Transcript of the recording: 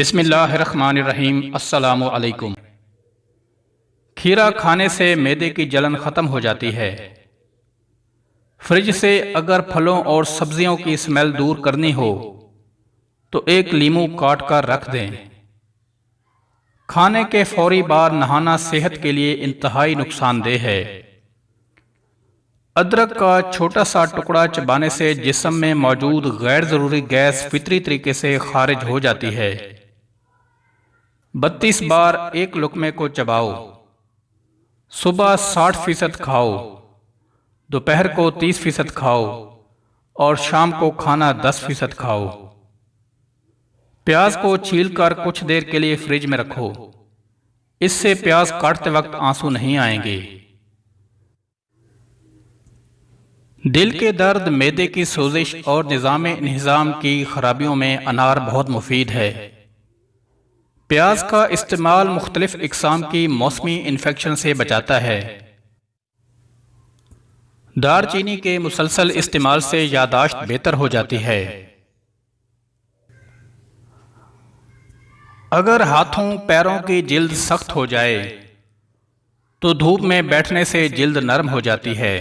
बिस्मिल्लाहिर्रहमानिर्रहीम। अस्सलामु अलैकुम। खीरा खाने से मैदे की जलन ख़त्म हो जाती है। फ्रिज से अगर फलों और सब्जियों की स्मेल दूर करनी हो तो एक लीमू काट कर रख दें। खाने के फौरी बाद नहाना सेहत के लिए इंतहाई नुकसानदेह है। अदरक का छोटा सा टुकड़ा चबाने से जिस्म में मौजूद गैर ज़रूरी गैस फितरी तरीके से खारिज हो जाती है। 32 बार एक लुक़मे को चबाओ। सुबह 60% खाओ, दोपहर को 30% खाओ और शाम को खाना 10% खाओ। प्याज को छीलकर कुछ देर के लिए फ्रिज में रखो। इससे प्याज काटते वक्त आंसू नहीं आएंगे। दिल के दर्द, मैदे की सोजिश और निज़ाम की खराबियों में अनार बहुत मुफीद है। प्याज का इस्तेमाल मुख्तलिफ इक़साम की मौसमी इन्फेक्शन से बचाता है। दारचीनी के मुसलसल इस्तेमाल से यादाश्त बेहतर हो जाती है। अगर हाथों पैरों की जिल्द सख्त हो जाए तो धूप में बैठने से जिल्द नरम हो जाती है।